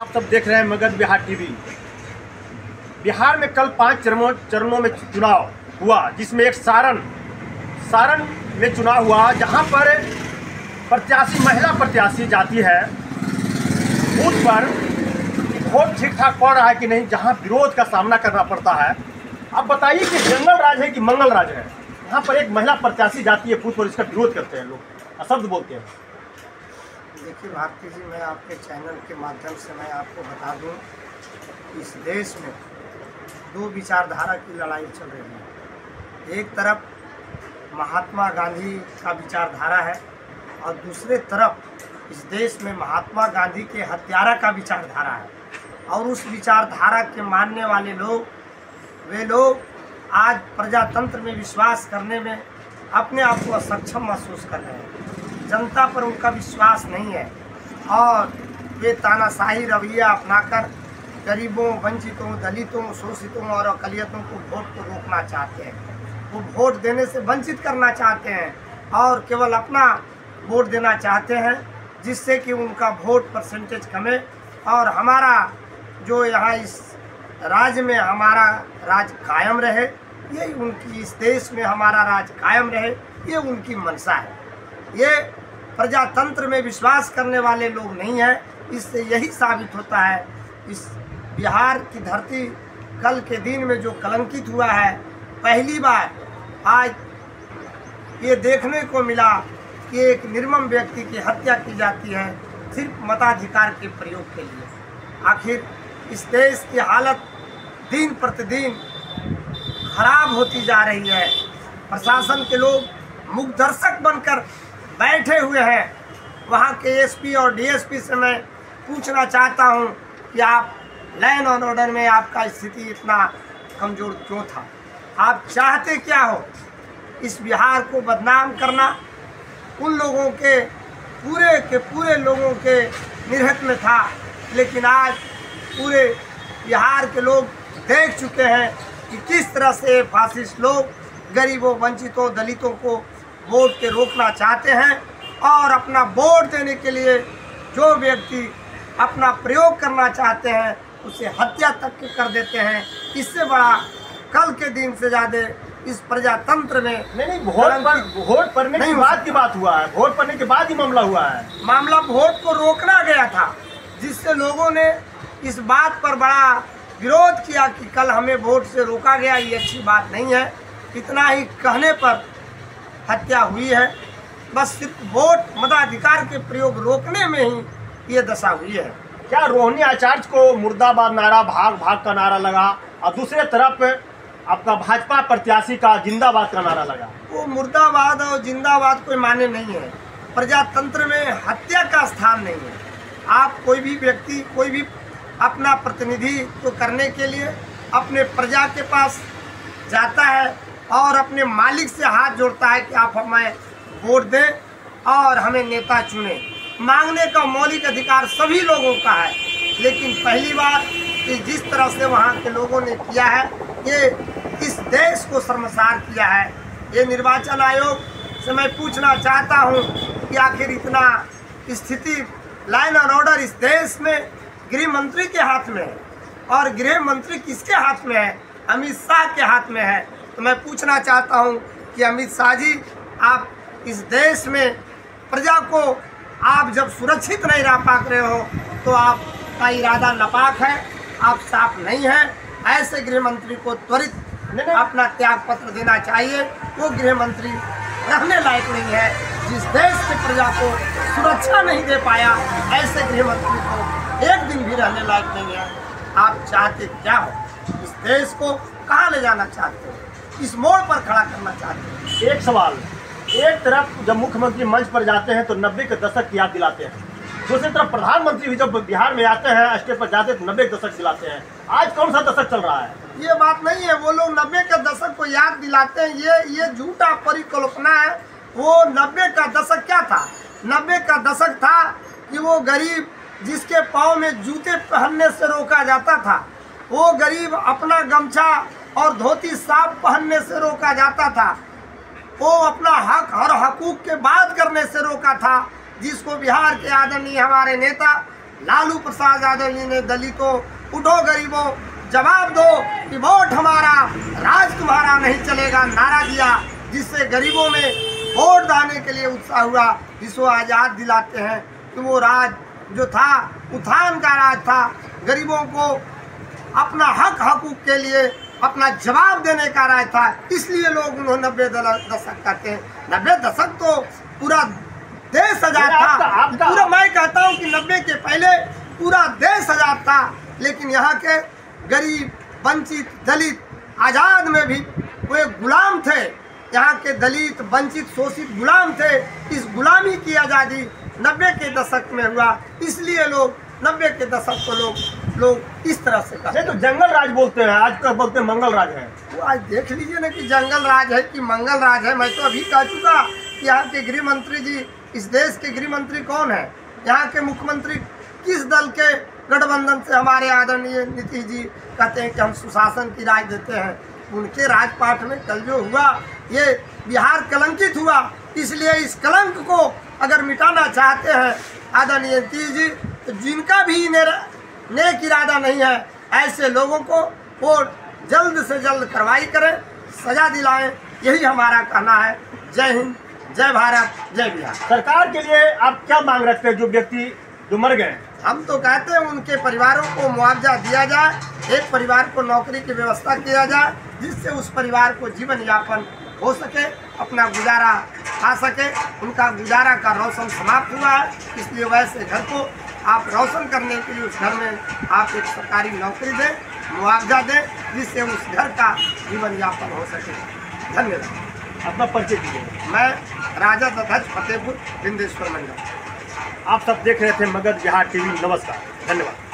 आप सब देख रहे हैं मगध बिहार टीवी। बिहार में कल 5 चरणों में चुनाव हुआ, जिसमें एक सारण में चुनाव हुआ, जहां पर महिला प्रत्याशी जाती है बूथ पर वोट ठीक ठाक पड़ रहा है कि नहीं, जहां विरोध का सामना करना पड़ता है। अब बताइए कि जंगल राज है कि मंगल राज है। यहाँ पर एक महिला प्रत्याशी जाती है बूथ पर, इसका विरोध करते हैं लोग, अशब्द बोलते हैं। देखिए भारती जी, मैं आपके चैनल के माध्यम से मैं आपको बता दूं, इस देश में दो विचारधारा की लड़ाई चल रही है। एक तरफ महात्मा गांधी का विचारधारा है और दूसरे तरफ इस देश में महात्मा गांधी के हत्यारा का विचारधारा है। और उस विचारधारा के मानने वाले लोग, वे लोग आज प्रजातंत्र में विश्वास करने में अपने आप को असक्षम महसूस कर रहे हैं। जनता पर उनका विश्वास नहीं है और वे तानाशाही रवैया अपनाकर गरीबों, वंचितों, दलितों, शोषितों और अकलियतों को वोट को रोकना चाहते हैं। वो वोट देने से वंचित करना चाहते हैं और केवल अपना वोट देना चाहते हैं, जिससे कि उनका वोट परसेंटेज कमे और हमारा जो यहाँ इस राज्य में हमारा राज कायम रहे, ये उनकी, इस देश में हमारा राज कायम रहे, ये उनकी मंशा है। ये प्रजातंत्र में विश्वास करने वाले लोग नहीं हैं। इससे यही साबित होता है, इस बिहार की धरती कल के दिन में जो कलंकित हुआ है, पहली बार आज ये देखने को मिला कि एक निर्मम व्यक्ति की हत्या की जाती है सिर्फ मताधिकार के प्रयोग के लिए। आखिर इस देश की हालत दिन प्रतिदिन खराब होती जा रही है। प्रशासन के लोग मुख दर्शक बनकर बैठे हुए हैं। वहाँ के एसपी और डीएसपी से मैं पूछना चाहता हूँ कि आप लैंड और ऑर्डर में आपका स्थिति इतना कमज़ोर क्यों था? आप चाहते क्या हो? इस बिहार को बदनाम करना उन लोगों के पूरे लोगों के निर्हित में था, लेकिन आज पूरे बिहार के लोग देख चुके हैं कि किस तरह से फासिस्ट लोग गरीबों, वंचितों, दलितों को वोट के रोकना चाहते हैं और अपना वोट देने के लिए जो व्यक्ति अपना प्रयोग करना चाहते हैं उसे हत्या तक कर देते हैं। इससे बड़ा कल के दिन से ज़्यादा इस प्रजातंत्र में नहीं, वोट पड़ने के बाद की बात हुआ है। वोट पड़ने के बाद ही मामला हुआ है। मामला वोट को रोकना गया था, जिससे लोगों ने इस बात पर बड़ा विरोध किया कि कल हमें वोट से रोका गया, ये अच्छी बात नहीं है। इतना ही कहने पर हत्या हुई है। बस सिर्फ वोट मताधिकार के प्रयोग रोकने में ही ये दशा हुई है। क्या रोहिणी आचार्य को मुर्दाबाद नारा, भाग भाग का नारा लगा और दूसरे तरफ आपका भाजपा प्रत्याशी का जिंदाबाद का नारा लगा? वो मुर्दाबाद और जिंदाबाद कोई माने नहीं है। प्रजातंत्र में हत्या का स्थान नहीं है। आप कोई भी व्यक्ति, कोई भी अपना प्रतिनिधित्व करने के लिए अपने प्रजा के पास जाता है और अपने मालिक से हाथ जोड़ता है कि आप हमें वोट दें और हमें नेता चुने। मांगने का मौलिक अधिकार सभी लोगों का है, लेकिन पहली बार कि जिस तरह से वहाँ के लोगों ने किया है, ये इस देश को शर्मसार किया है। ये निर्वाचन आयोग से मैं पूछना चाहता हूँ कि आखिर इतना स्थिति, लाइन और ऑर्डर इस देश में गृह मंत्री के हाथ में है और गृह मंत्री किसके हाथ में है? अमित शाह के हाथ में है। तो मैं पूछना चाहता हूं कि अमित शाह जी, आप इस देश में प्रजा को आप जब सुरक्षित नहीं रह पा रहे हो तो आपका इरादा नापाक है, आप साफ नहीं हैं। ऐसे गृह मंत्री को त्वरित अपना त्याग पत्र देना चाहिए। वो गृह मंत्री रहने लायक नहीं है। जिस देश के प्रजा को सुरक्षा नहीं दे पाया, ऐसे गृह मंत्री को एक दिन भी रहने लायक नहीं है। आप चाहते क्या हो? इस देश को कहाँ ले जाना चाहते हो? इस मोड़ पर खड़ा करना चाहते हैं? एक सवाल, एक तरफ जब मुख्यमंत्री मंच पर जाते हैं तो 90 के दशक की याद दिलाते हैं, दूसरी तरफ प्रधानमंत्री भी जब बिहार में आते हैं, स्टेज पर जाते हैं तो 90 के दशक दिलाते हैं। आज कौन सा दशक चल रहा है? ये बात नहीं है। वो लोग 90 के दशक को याद दिलाते हैं, ये झूठा परिकल्पना है। वो 90 का दशक क्या था? 90 का दशक था कि वो गरीब जिसके पाँव में जूते पहनने से रोका जाता था, वो गरीब अपना गमछा और धोती साफ पहनने से रोका जाता था, वो अपना हक और हकूक के बात करने से रोका था, जिसको बिहार के आदरणीय हमारे नेता लालू प्रसाद यादव जी ने दलितों, उठो गरीबों, जवाब दो कि वोट हमारा, राज तुम्हारा नहीं चलेगा नारा दिया, जिससे गरीबों में वोट डालने के लिए उत्साह हुआ, जिसको आज़ाद दिलाते हैं कि वो राज जो था उत्थान का राज था, गरीबों को अपना हकूक के लिए अपना जवाब देने का राज था। इसलिए लोग उन्होंने 90 दशक कहते हैं। 90 दशक तो पूरा देश आजाद था। पूरा मैं कहता हूँ कि 90 के पहले पूरा देश आजाद था, लेकिन यहाँ के गरीब, वंचित, दलित आज़ाद में भी वो एक गुलाम थे। यहाँ के दलित, वंचित, शोषित गुलाम थे। इस गुलामी की आज़ादी 90 के दशक में हुआ, इसलिए लोग 90 के दशक को लोग इस तरह से कहते हैं। तो जंगल राज बोलते हैं, आज का बोलते हैं मंगल राज है। तो आज देख लीजिए ना कि जंगल राज है कि मंगल राज है। मैं तो अभी कह चुका कि यहाँ के गृह मंत्री जी, इस देश के गृह मंत्री कौन है, यहाँ के मुख्यमंत्री किस दल के गठबंधन से हमारे आदरणीय नीतीश जी कहते हैं कि हम सुशासन की राज देते हैं। उनके राजपाट में कल जो हुआ, ये बिहार कलंकित हुआ। इसलिए इस कलंक को अगर मिटाना चाहते हैं आदरणीय नीतीश जी, तो जिनका भी नेक इरादा नहीं है, ऐसे लोगों को वो जल्द से जल्द कार्रवाई करें, सजा दिलाएं। यही हमारा कहना है। जय हिंद, जय भारत, जय बिहार। सरकार के लिए आप क्या मांग रखते हैं जो व्यक्ति जो मर गए? हम तो कहते हैं उनके परिवारों को मुआवजा दिया जाए, एक परिवार को नौकरी की व्यवस्था किया जाए, जिससे उस परिवार को जीवन यापन हो सके, अपना गुजारा खा सके। उनका गुजारा का रोशन समाप्त हुआ है, इसलिए वैसे घर को आप रोशन करने के लिए उस घर में आप एक सरकारी नौकरी दें, मुआवजा दें, जिससे उस घर का जीवन यापन हो सके। धन्यवाद। अपना परिचय दीजिए। मैं राजद अध्यक्ष फतेहपुर बिंदेश्वर मंडल। आप सब देख रहे थे मगध बिहार टीवी। नमस्कार, धन्यवाद।